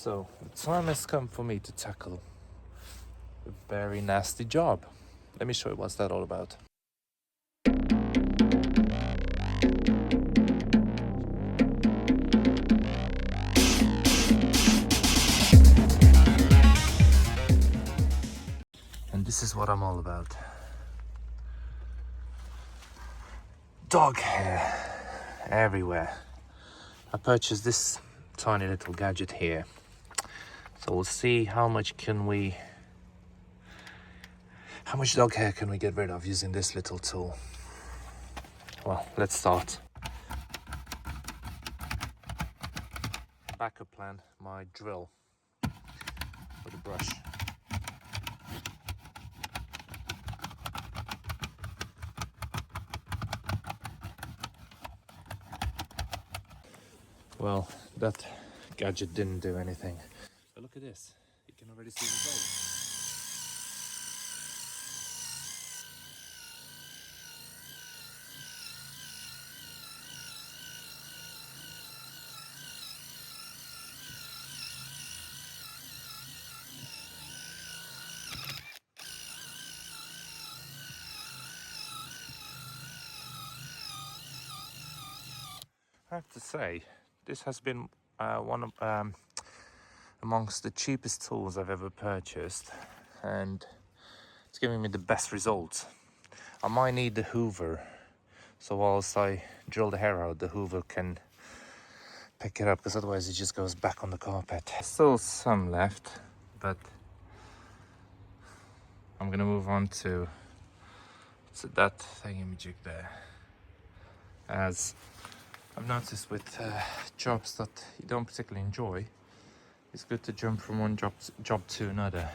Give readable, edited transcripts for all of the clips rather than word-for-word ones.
So the time has come for me to tackle a very nasty job. Let me show you what's that all about. And this is what I'm all about. Dog hair everywhere. I purchased this tiny little gadget here. So we'll see how much dog hair can we get rid of using this little tool. Well, let's start. Backup plan, my drill with a brush. Well, that gadget didn't do anything. But look at this, you can already see the results. I have to say, this has been one of amongst the cheapest tools I've ever purchased, and it's giving me the best results. I might need the Hoover, so whilst I drill the hair out, the Hoover can pick it up, because otherwise it just goes back on the carpet. Still some left, but I'm gonna move on to that thingamajig there. As I've noticed with jobs that you don't particularly enjoy, it's good to jump from one job to another,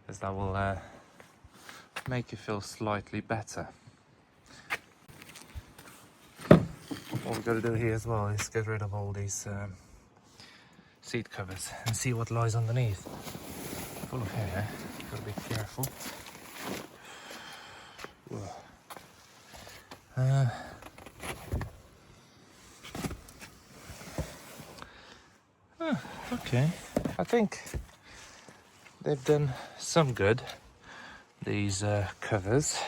as that will make you feel slightly better. What we've got to do here as well is get rid of all these seat covers and see what lies underneath. Full of hair, gotta be careful. Okay, I think they've done some good, these covers.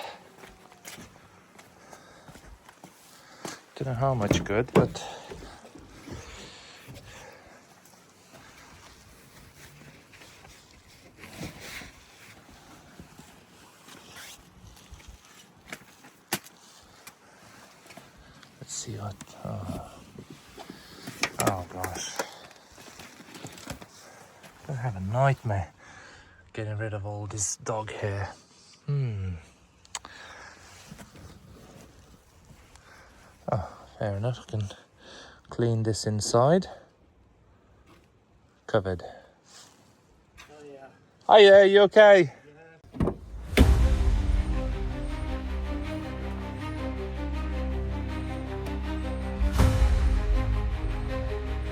Don't know how much good, but let's see what. Oh gosh. I have a nightmare getting rid of all this dog hair. Oh, fair enough. I can clean this inside. Covered. Oh yeah. Hi there, you okay? Yeah.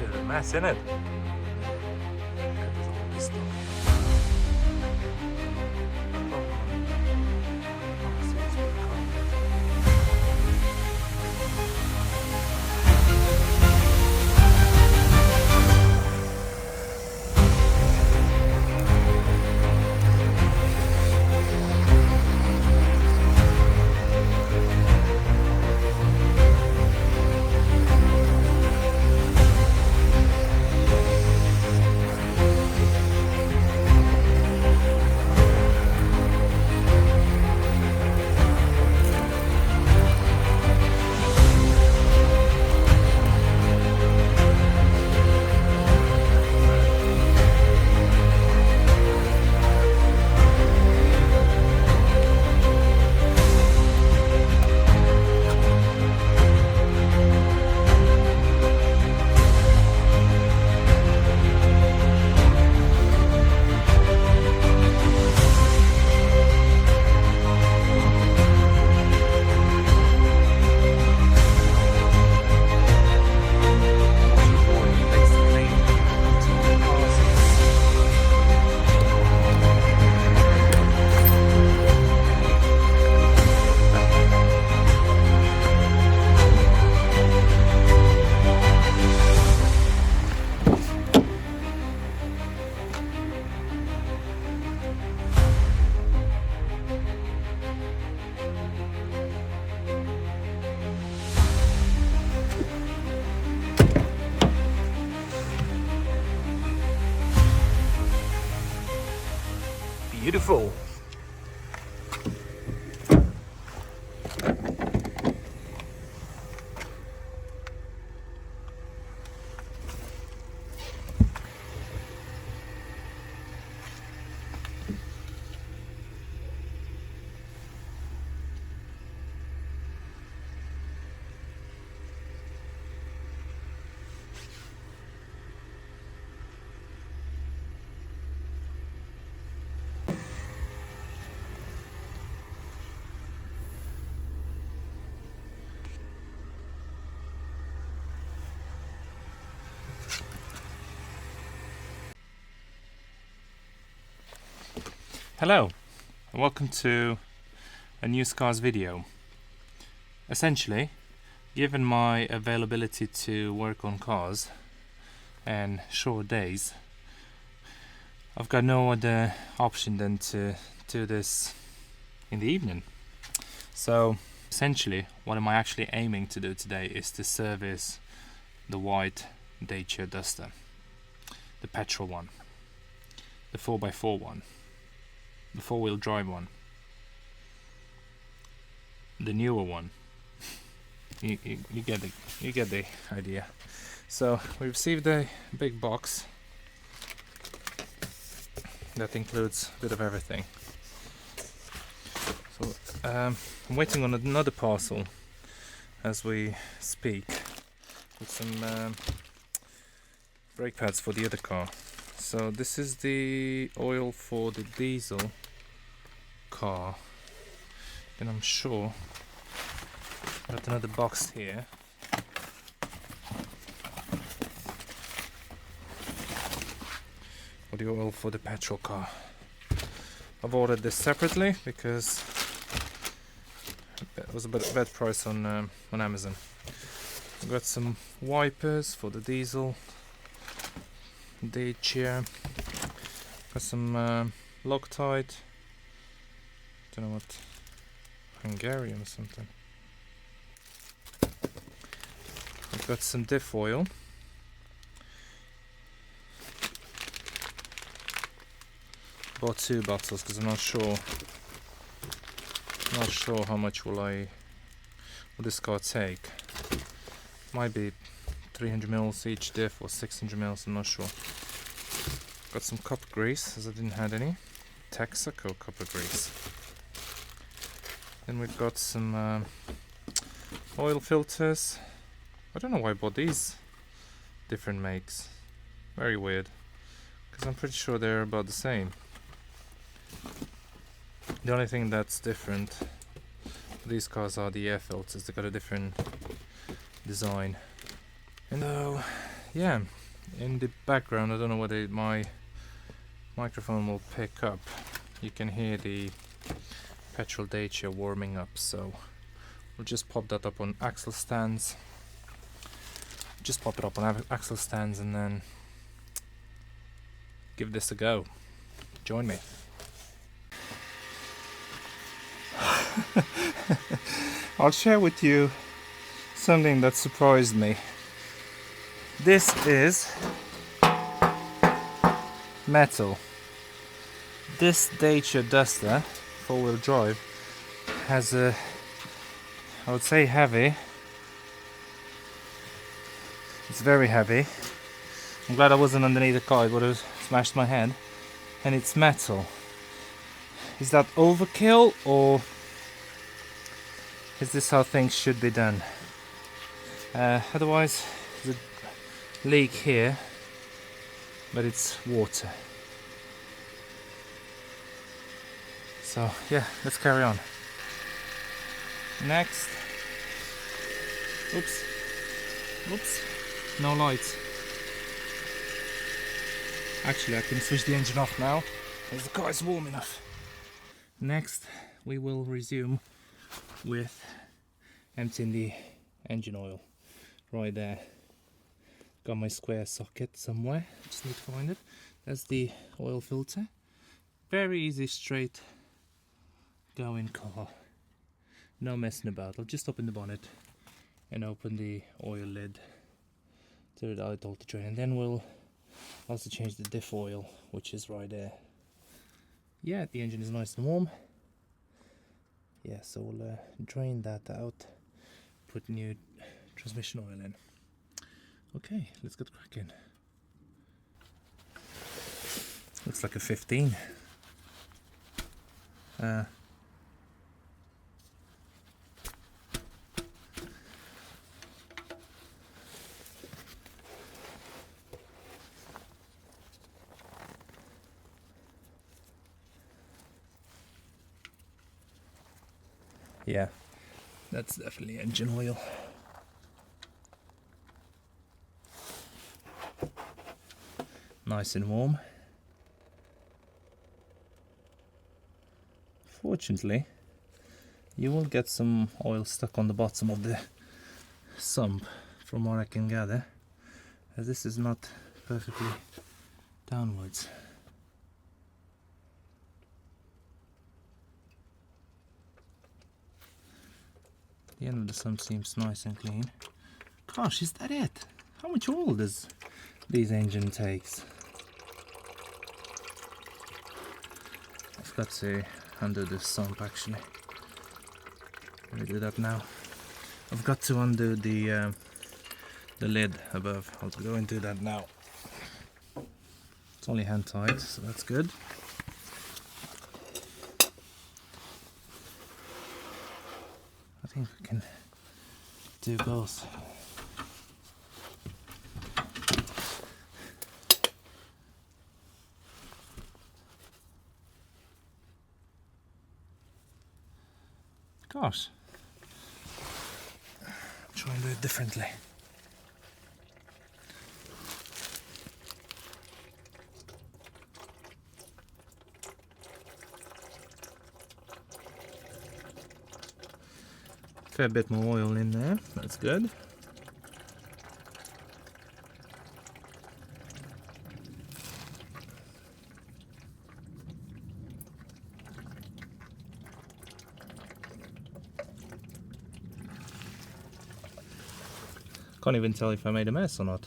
Bit of a mess, isn't it? Beautiful. Hello, and welcome to a new cars video. Essentially, given my availability to work on cars and short days, I've got no other option than to do this in the evening. So essentially, what am I actually aiming to do today is to service the white Dacia Duster, the petrol one, the 4x4 one, the four-wheel drive one, the newer one. You get the idea. So we received a big box that includes a bit of everything. So I'm waiting on another parcel as we speak with some brake pads for the other car. So this is the oil for the diesel car. Then I'm sure got another box here. For the oil for the petrol car. I've ordered this separately because it was a bad price on Amazon. I've got some wipers for the diesel, Dacia. Got some Loctite. Don't know what, Hungarian or something. I've got some diff oil. Bought 2 bottles because I'm not sure how much will this car take. Might be 300 mils each diff or 600 mils, I'm not sure. Got some copper grease as I didn't have any. Texaco copper grease. Then we've got some oil filters. I don't know why I bought these different makes. Very weird. Because I'm pretty sure they're about the same. The only thing that's different for these cars are the air filters. They got a different design. And yeah, in the background, I don't know whether my microphone will pick up. You can hear the petrol Dacia warming up, so we'll just pop that up on axle stands. Just pop it up on axle stands and then give this a go. Join me. I'll share with you something that surprised me. This is metal. This Dacia Duster 4-wheel drive has a, I would say heavy. It's very heavy. I'm glad I wasn't underneath the car, it would have smashed my head. And it's metal. Is that overkill, or is this how things should be done? Otherwise, there's a leak here, but it's water. So yeah, let's carry on. Next. Oops. No lights. Actually, I can switch the engine off now, as the car is warm enough. Next, we will resume with emptying the engine oil. Right there. Got my square socket somewhere, just need to find it. That's the oil filter. Very easy, straight going car. No messing about. I'll just open the bonnet and open the oil lid to the alternator, and then we'll also change the diff oil, which is right there. yeah, the engine is nice and warm. Yeah, so we'll drain that out, put new transmission oil in. Okay, let's get cracking. Looks like a 15. Yeah, that's definitely engine oil. Nice and warm. Fortunately, you will get some oil stuck on the bottom of the sump, from what I can gather, as this is not perfectly downwards. The end of the sump seems nice and clean. Gosh, is that it? How much oil does this engine takes? I've got to undo the sump actually. Let me do that now. I've got to undo the lid above. I'll go and do that now. It's only hand tight, so that's good. I think we can do both. Gosh, try and do it differently. Fair bit more oil in there, that's good. Can't even tell if I made a mess or not.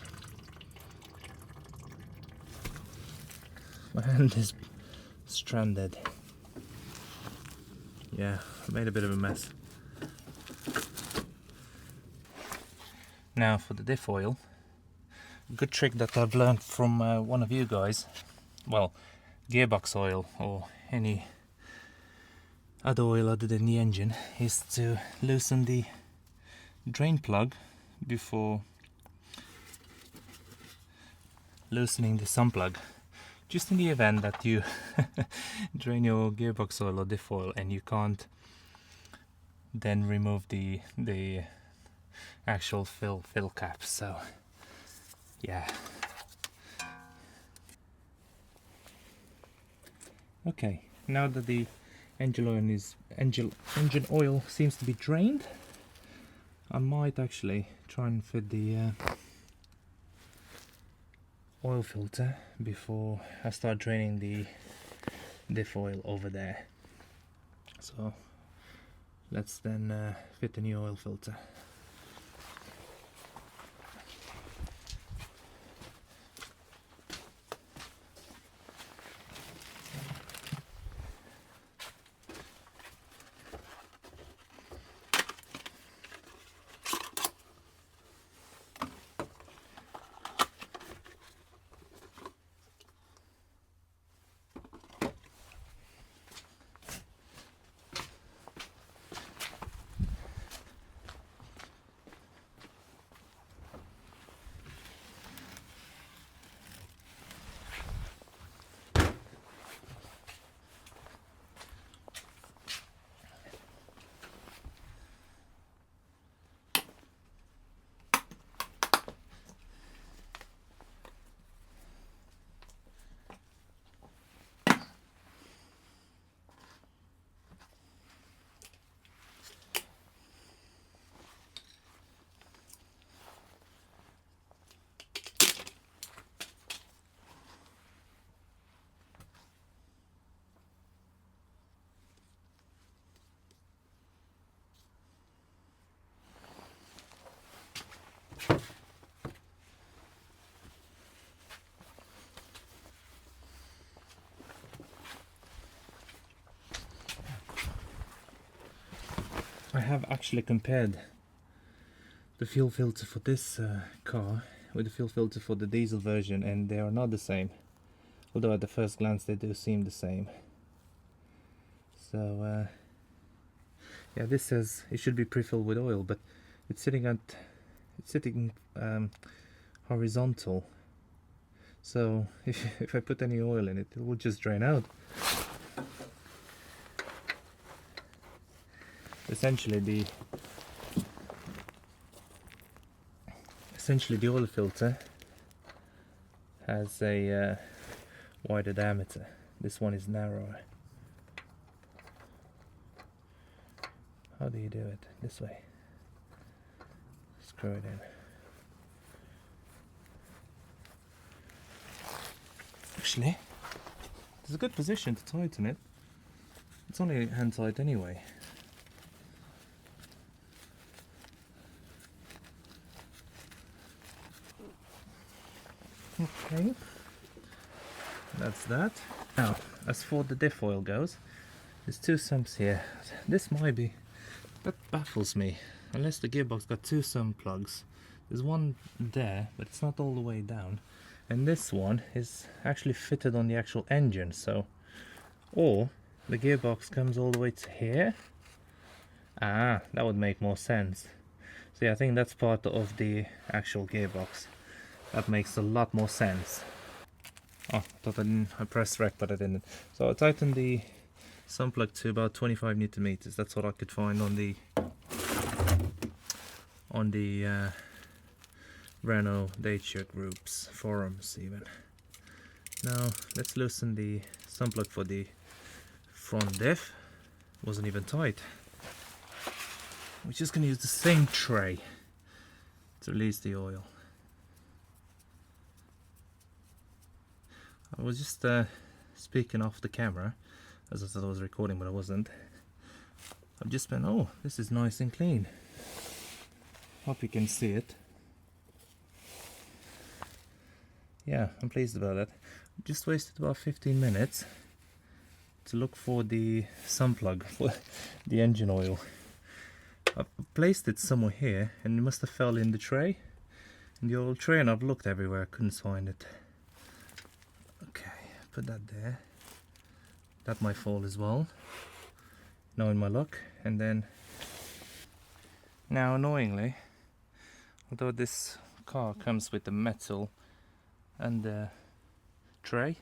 My hand is stranded. Yeah, I made a bit of a mess. Now for the diff oil. A good trick that I've learned from one of you guys, well, gearbox oil or any other oil other than the engine, is to loosen the drain plug before loosening the sump plug, just in the event that you drain your gearbox oil or diff oil and you can't then remove the actual fill cap. So yeah. Okay, now that the engine oil seems to be drained, I might actually try and fit the oil filter before I start draining the diff oil over there. So let's then fit the new oil filter. have actually compared the fuel filter for this car with the fuel filter for the diesel version, and they are not the same, although at the first glance they do seem the same. So yeah, this says it should be pre-filled with oil, but it's sitting horizontal, so if I put any oil in it, it will just drain out. Essentially the oil filter has a wider diameter. This one is narrower. How do you do it? This way. Screw it in. Actually, there's a good position to tighten it. It's only hand tight anyway. Okay, that's that. Now, as for the diff oil goes, there's two sumps here. This might be, that baffles me, unless the gearbox got two sump plugs. There's one there, but it's not all the way down, and this one is actually fitted on the actual engine, so, or the gearbox comes all the way to here. Ah, that would make more sense. So yeah, I think that's part of the actual gearbox. That makes a lot more sense. Oh, I thought I pressed rec, but I didn't. So I tightened the sump plug to about 25 Newton meters. That's what I could find on the Renault Dacia groups forums even. Now let's loosen the sump plug for the front diff. Wasn't even tight. We're just going to use the same tray to release the oil. I was just speaking off the camera, as I thought I was recording, but I wasn't. I've just been, oh, this is nice and clean. Hope you can see it. Yeah, I'm pleased about that. Just wasted about 15 minutes to look for the sump plug for the engine oil. I placed it somewhere here, and it must have fell in the tray, in the oil tray, and I've looked everywhere, I couldn't find it. Okay, put that there. That might fall as well, knowing my luck. And then, now annoyingly, although this car comes with the metal and the tray,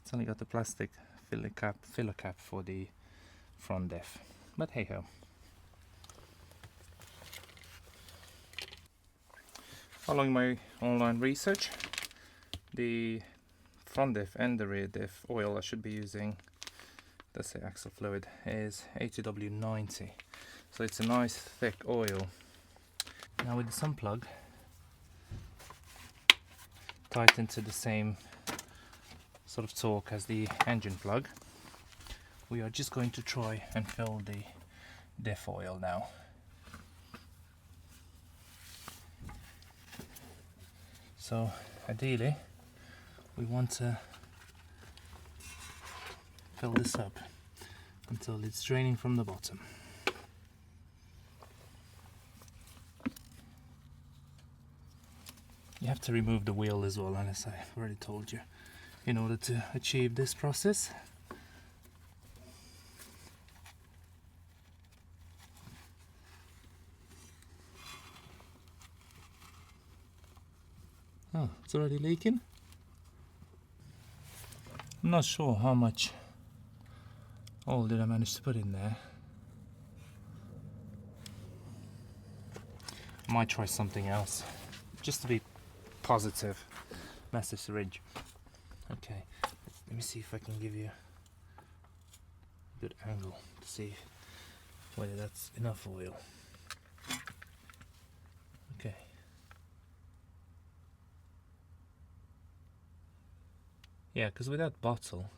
it's only got the plastic filler cap for the front diff. But hey ho. Following my online research, the front diff and the rear diff oil I should be using, that's the axle fluid, is 80W90. So it's a nice thick oil. Now with the sump plug tightened to the same sort of torque as the engine plug, we are just going to try and fill the diff oil now. So ideally we want to fill this up until it's draining from the bottom. You have to remove the wheel as well, as I've already told you, in order to achieve this process. Oh, it's already leaking. I'm not sure how much oil did I manage to put in there. I might try something else, just to be positive. Massive syringe. Okay, let me see if I can give you a good angle to see whether that's enough oil. Okay. Yeah, because with that bottle,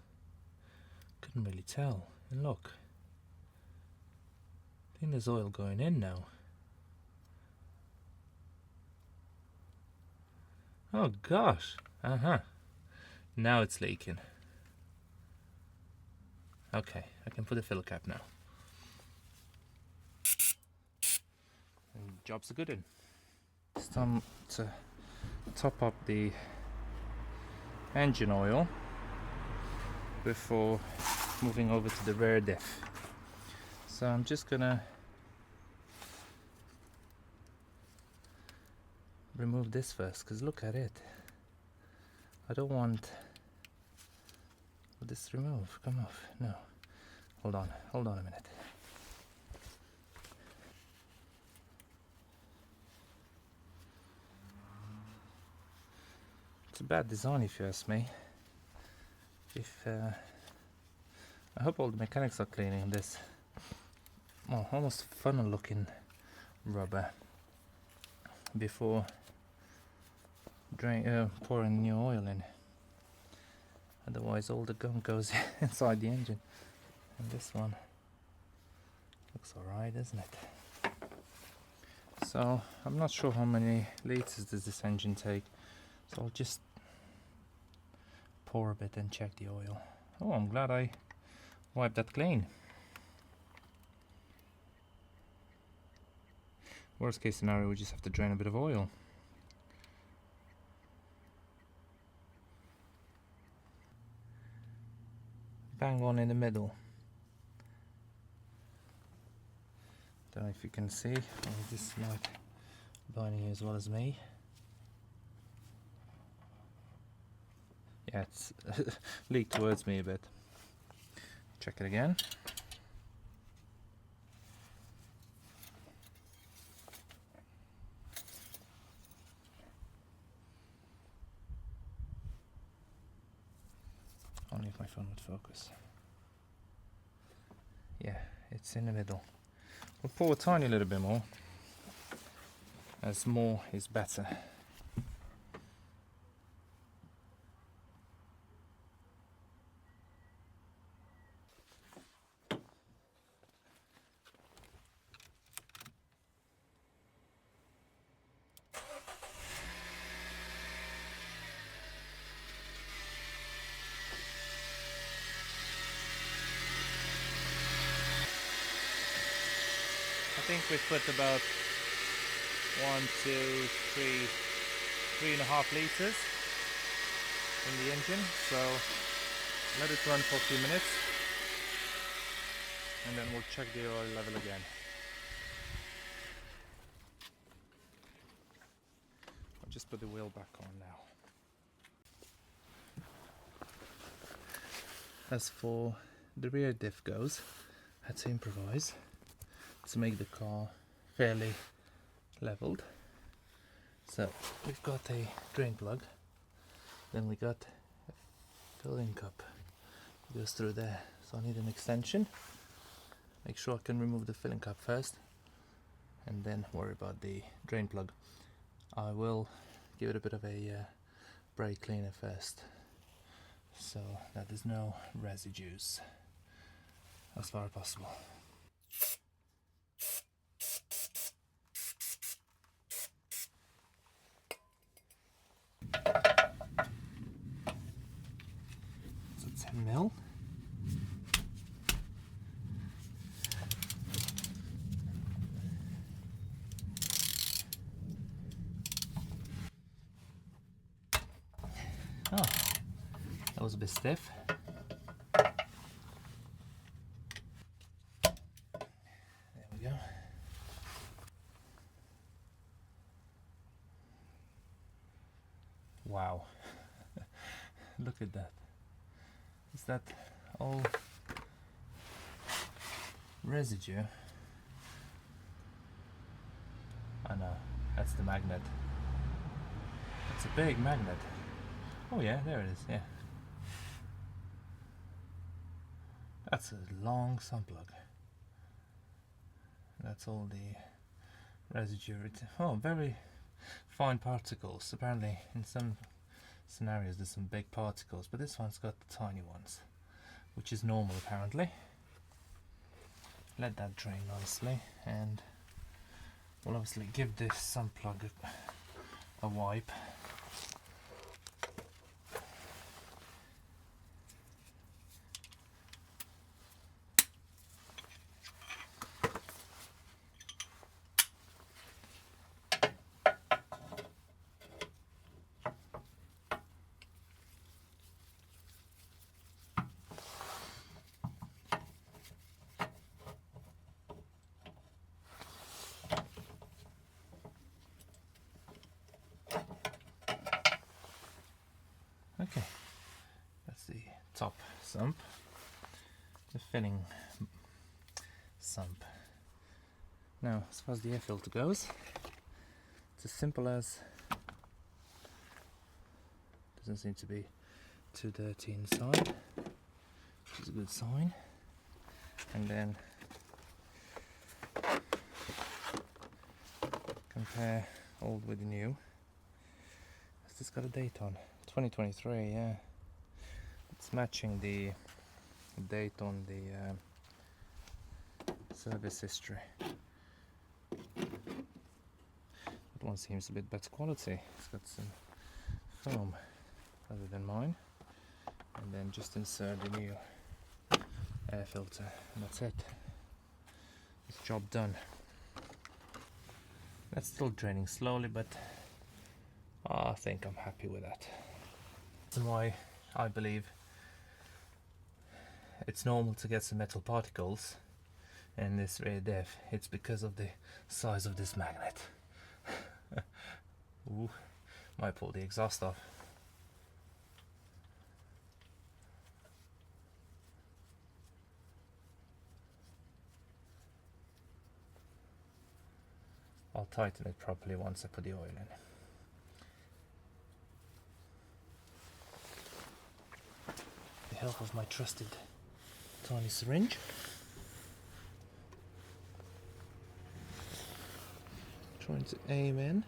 couldn't really tell. And look, I think there's oil going in now. Oh gosh, now it's leaking. Okay, I can put a filler cap now. job's a good one. It's time to top up the engine oil before moving over to the rear diff. So I'm just gonna remove this first, because look at it. I don't want this to remove. Come off. No. Hold on a minute. It's a bad design if you ask me. I hope all the mechanics are cleaning this, well, almost funnel looking rubber before pouring new oil in. Otherwise all the gum goes inside the engine. And this one looks alright, isn't it? So I'm not sure how many liters does this engine take, so I'll just pour a bit and check the oil. Oh, I'm glad I wiped that clean. Worst case scenario, we just have to drain a bit of oil. Bang on in the middle. Don't know if you can see, this might burning you as well as me. Yeah, it's leaked towards me a bit. Check it again. Only if my phone would focus. Yeah, it's in the middle. We'll pour a tiny little bit more, as more is better. I think we put about 3.5 liters in the engine, so let it run for a few minutes and then we'll check the oil level again. I'll just put the wheel back on now. As for the rear diff goes, I had to improvise to make the car fairly leveled. So we've got a drain plug, then we got a filling cup that goes through there, so I need an extension. Make sure I can remove the filling cup first and then worry about the drain plug. I will give it a bit of a brake cleaner first so that there's no residues as far as possible. So 10 mil. Oh, that was a bit stiff. There we go. Wow. Look at that. Is that all residue? I know, that's the magnet. It's a big magnet. Oh yeah, there it is, yeah. That's a long sump plug. That's all the residue. Oh, very fine particles. Apparently in some scenarios there's some big particles, but this one's got the tiny ones, which is normal apparently. Let that drain nicely, and we'll obviously give this sump plug a wipe. Okay, that's the top sump, the filling sump. Now, as far as the air filter goes, it's as simple as, doesn't seem to be too dirty inside, which is a good sign. And then compare old with the new. Has this got a date on? 2023, yeah. It's matching the date on the service history. That one seems a bit better quality. It's got some foam rather than mine. And then just insert the new air filter, and that's it. It's job done. That's still draining slowly, but I think I'm happy with that. That's why I believe it's normal to get some metal particles in this rear diff. It's because of the size of this magnet. Ooh, might pull the exhaust off. I'll tighten it properly once I put the oil in. With the help of my trusted tiny syringe. Trying to aim in.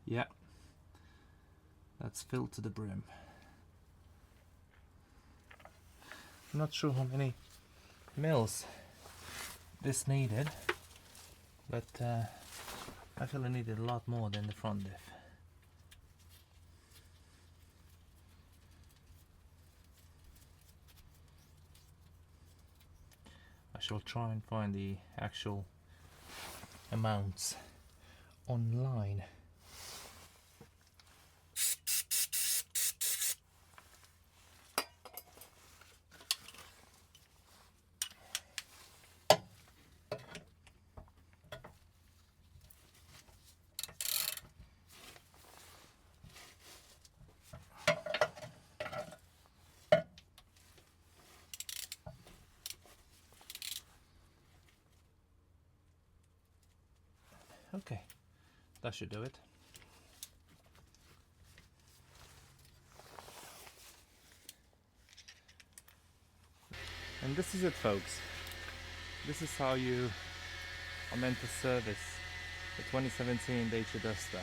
Yeah, that's filled to the brim. I'm not sure how many mils this needed, but I feel it needed a lot more than the front diff. I shall try and find the actual amounts online. Okay, that should do it. And this is it, folks. This is how you are meant to service the 2017 Dacia Duster.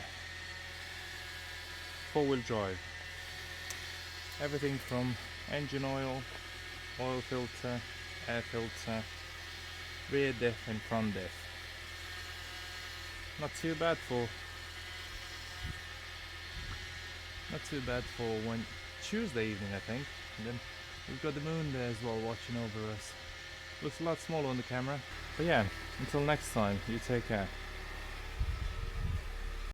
4-wheel drive. Everything from engine oil, oil filter, air filter, rear diff and front diff. Not too bad for one Tuesday evening, I think. And then we've got the moon there as well watching over us. Looks a lot smaller on the camera. But yeah, until next time, you take care.